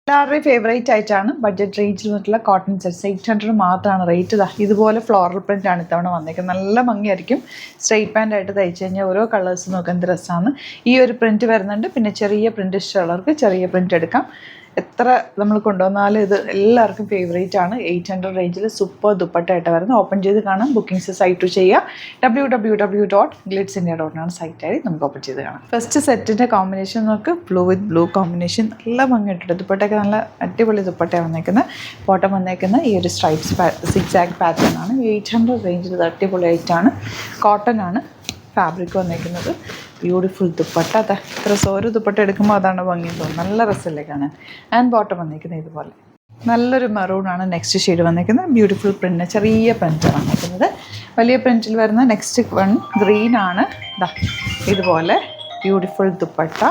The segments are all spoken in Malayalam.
എല്ലാവരുടെയും ഫേവറേറ്റ് ആയിട്ടാണ് ബഡ്ജറ്റ് റേഞ്ചിൽ വന്നിട്ടുള്ള കോട്ടൺ സെറ്റ്സ്. 800 മാത്രമാണ് റേറ്റ്. ഇതുപോലെ ഫ്ലോറൽ പ്രിൻ്റ് ആണ് ഇത്തവണ വന്നേക്കുന്നത്. നല്ല ഭംഗിയായിരിക്കും. സ്ട്രെയിറ്റ് പാൻ്റ് ആയിട്ട് തയ്ച്ചു കഴിഞ്ഞാൽ ഓരോ കളേഴ്സ് നോക്കാൻ എന്ത് രസമാണ്. ഈ ഒരു പ്രിൻറ്റ് വരുന്നുണ്ട്. പിന്നെ ചെറിയ പ്രിൻറ്റ് ഇഷ്ടമുള്ളവർക്ക് ചെറിയ പ്രിൻറ്റ് എടുക്കാം. എത്ര നമ്മൾ കൊണ്ടുവന്നാലും ഇത് എല്ലാവർക്കും ഫേവറേറ്റ് ആണ്. 800 റേഞ്ചിൽ സൂപ്പർ ദുപ്പട്ടയായിട്ട് വരുന്നത്. ഓപ്പൺ ചെയ്ത് കാണാം. ബുക്കിംഗ്സ് സൈറ്റ് ചെയ്യുക. www.glitzindia.com സൈറ്റായി നമുക്ക് ഓപ്പൺ ചെയ്ത് കാണാം. ഫസ്റ്റ് സെറ്റിൻ്റെ കോമ്പിനേഷൻ നമുക്ക് ബ്ലൂ വിത്ത് ബ്ലൂ കോമ്പിനേഷൻ നല്ല ഭംഗിയിട്ടുണ്ട്. ദുപ്പട്ടയൊക്കെ നല്ല അടിപൊളി ദുപ്പട്ടയാണ് വന്നേക്കുന്നത്. ബോട്ടം വന്നേക്കുന്ന ഈ ഒരു സ്ട്രൈപ്സ് സിക്സാഗ് പാറ്റേൺ ആണ്. 800 റേഞ്ചിൽ ഇത് അടിപൊളിയായിട്ടാണ്. കോട്ടൺ ആണ് ഫാബ്രിക് വന്നേക്കുന്നത്. ബ്യൂട്ടിഫുൾ ദുപ്പട്ട. ഇത്ര സോര് ദുപ്പട്ട എടുക്കുമ്പോൾ അതാണ് ഭംഗി തോന്നുന്നത്. നല്ല രസമല്ലേ കാണാൻ. ആൻഡ് ബോട്ടം വന്നിരിക്കുന്നത് ഇതുപോലെ നല്ലൊരു മെറൂണാണ് നെക്സ്റ്റ് ഷെയ്ഡ് വന്നിരിക്കുന്നത്. ബ്യൂട്ടിഫുൾ പ്രിൻ്റ്, ചെറിയ പ്രിൻ്റ് വന്നിരിക്കുന്നത്. വലിയ പ്രിൻറ്റിൽ വരുന്ന നെക്സ്റ്റ് വൺ ഗ്രീൻ ആണ്. ഇതുപോലെ ബ്യൂട്ടിഫുൾ ദുപ്പട്ട,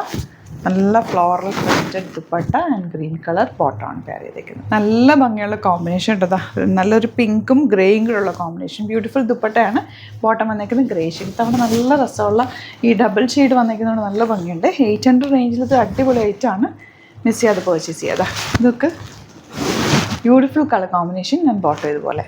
നല്ല floral printed dupatta and green colour ബോട്ടമാണ് പെയർ ചെയ്തിരിക്കുന്നത്. നല്ല ഭംഗിയുള്ള കോമ്പിനേഷൻ കേട്ടോ. നല്ലൊരു പിങ്കും ഗ്രേയും കൂടെ ഉള്ള കോമ്പിനേഷൻ. ബ്യൂട്ടിഫുൾ ദുപ്പട്ടയാണ്. ബോട്ടം വന്നേക്കുന്നത് ഗ്രേ ഷെയ്ഡ്. തവണ നല്ല രസമുള്ള ഈ ഡബിൾ ഷെയ്ഡ് വന്നേക്കുന്നതുകൊണ്ട് നല്ല ഭംഗിയുണ്ട്. 800 റേഞ്ചിൽ ഇത് അടിപൊളിയായിട്ടാണ്. മിസ് ചെയ്യാതെ പർച്ചേസ് ചെയ്യാതെ. ഇതൊക്കെ ബ്യൂട്ടിഫുൾ കളർ കോമ്പിനേഷൻ. ഞാൻ ബോട്ടം ഇതുപോലെ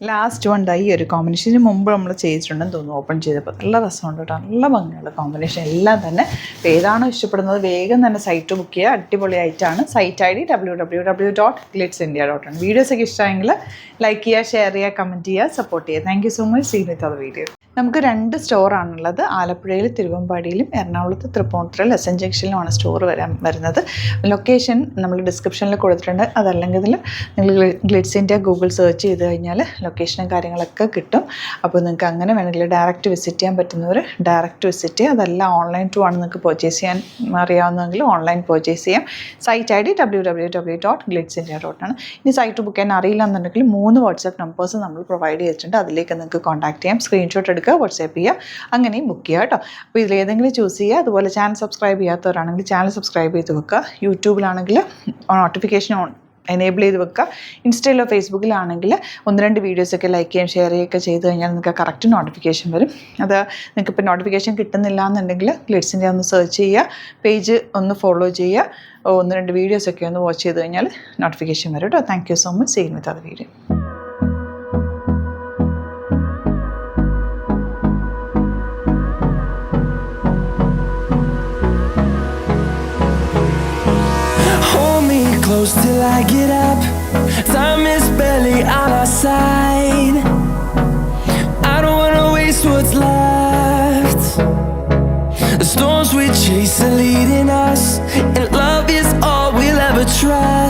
ലാസ്റ്റ് വൺ ഈ ഒരു കോമ്പിനേഷന് മുമ്പ് നമ്മൾ ചെയ്തിട്ടുണ്ടെന്ന് തോന്നുന്നു. ഓപ്പൺ ചെയ്തപ്പോൾ നല്ല രസമുണ്ട് കേട്ടോ. നല്ല ഭംഗിയുള്ള കോമ്പിനേഷൻ എല്ലാം തന്നെ. ഏതാണോ ഇഷ്ടപ്പെടുന്നത് വേഗം തന്നെ സൈറ്റ് ബുക്ക് ചെയ്യുക. അടിപൊളിയായിട്ടാണ്. Site ID www.glitzindia.com. വീഡിയോസൊക്കെ ഇഷ്ടമായെങ്കിൽ ലൈക്ക് ചെയ്യുക, ഷെയർ ചെയ്യുക, കമൻറ്റ് ചെയ്യുക, സപ്പോർട്ട് ചെയ്യുക. Thank you so much. See with other video. നമുക്ക് 2 സ്റ്റോറാണുള്ളത്. ആലപ്പുഴയിൽ തിരുവമ്പാടിയിലും എറണാകുളത്ത് തൃപ്പൂണിത്തുറ എസ്എൻ ജംഗ്ഷനിലുമാണ് സ്റ്റോർ വരുന്നത്. ലൊക്കേഷൻ നമ്മൾ ഡിസ്ക്രിപ്ഷനിൽ കൊടുത്തിട്ടുണ്ട്. അതല്ലെങ്കിൽ നിങ്ങൾ ഗ്ലിറ്റ്സ് ഇന്ത്യ ഗൂഗിൾ സെർച്ച് ചെയ്ത് കഴിഞ്ഞാൽ ലൊക്കേഷനും കാര്യങ്ങളൊക്കെ കിട്ടും. അപ്പോൾ നിങ്ങൾക്ക് അങ്ങനെ വേണമെങ്കിൽ ഡയറക്റ്റ് വിസിറ്റ് ചെയ്യാൻ പറ്റുന്നവർ ഡയറക്റ്റ് വിസിറ്റ് ചെയ്യുക. അതല്ല ഓൺലൈൻ ത്രൂ ആണ് നിങ്ങൾക്ക് പർച്ചേസ് ചെയ്യാൻ അറിയാവുന്നതെങ്കിൽ ഓൺലൈൻ പർച്ചേസ് ചെയ്യാം. Site ID www.glitzindia.com. ഇനി സൈറ്റ് ബുക്ക് ചെയ്യാൻ അറിയില്ല എന്നുണ്ടെങ്കിൽ 3 വാട്സാപ്പ് നമ്പേഴ്സ് നമ്മൾ പ്രൊവൈഡ് ചെയ്തിട്ടുണ്ട്. അതിലേക്ക് നിങ്ങൾക്ക് കോൺടാക്ട് ചെയ്യാം. സ്ക്രീൻഷോട്ട് എടുക്കുക, വാട്സാപ്പ് ചെയ്യുക, അങ്ങനെയും ബുക്ക് ചെയ്യുക കേട്ടോ. അപ്പോൾ ഇതിലേതെങ്കിലും ചൂസ് ചെയ്യുക. അതുപോലെ ചാനൽ സബ്സ്ക്രൈബ് ചെയ്യാത്തവരാണെങ്കിൽ ചാനൽ സബ്സ്ക്രൈബ് ചെയ്ത് വെക്കുക. യൂട്യൂബിലാണെങ്കിൽ നോട്ടിഫിക്കേഷൻ എനേബിൾ ചെയ്ത് വെക്കുക. ഇൻസ്റ്റയിലോ ഫേസ്ബുക്കിലാണെങ്കിൽ 1-2 വീഡിയോസൊക്കെ ലൈക്ക് ചെയ്യുകയും ഷെയർ ചെയ്യുകയൊക്കെ ചെയ്ത് കഴിഞ്ഞാൽ നിങ്ങൾക്ക് കറക്റ്റ് നോട്ടിഫിക്കേഷൻ വരും. അത് നിങ്ങൾക്ക് ഇപ്പോൾ നോട്ടിഫിക്കേഷൻ കിട്ടുന്നില്ല എന്നുണ്ടെങ്കിൽ ഗ്ലിറ്റ്സ് ഇന്ത്യ ഒന്ന് സെർച്ച് ചെയ്യുക, പേജ് ഒന്ന് ഫോളോ ചെയ്യുക, 1-2 വീഡിയോസൊക്കെ ഒന്ന് വാച്ച് ചെയ്ത് കഴിഞ്ഞാൽ നോട്ടിഫിക്കേഷൻ വരും കേട്ടോ. Thank you so much. See with other video. Close till I get up. Time is barely on our side. I don't wanna waste what's left. The storms we chase are leading us, and love is all we'll ever trust.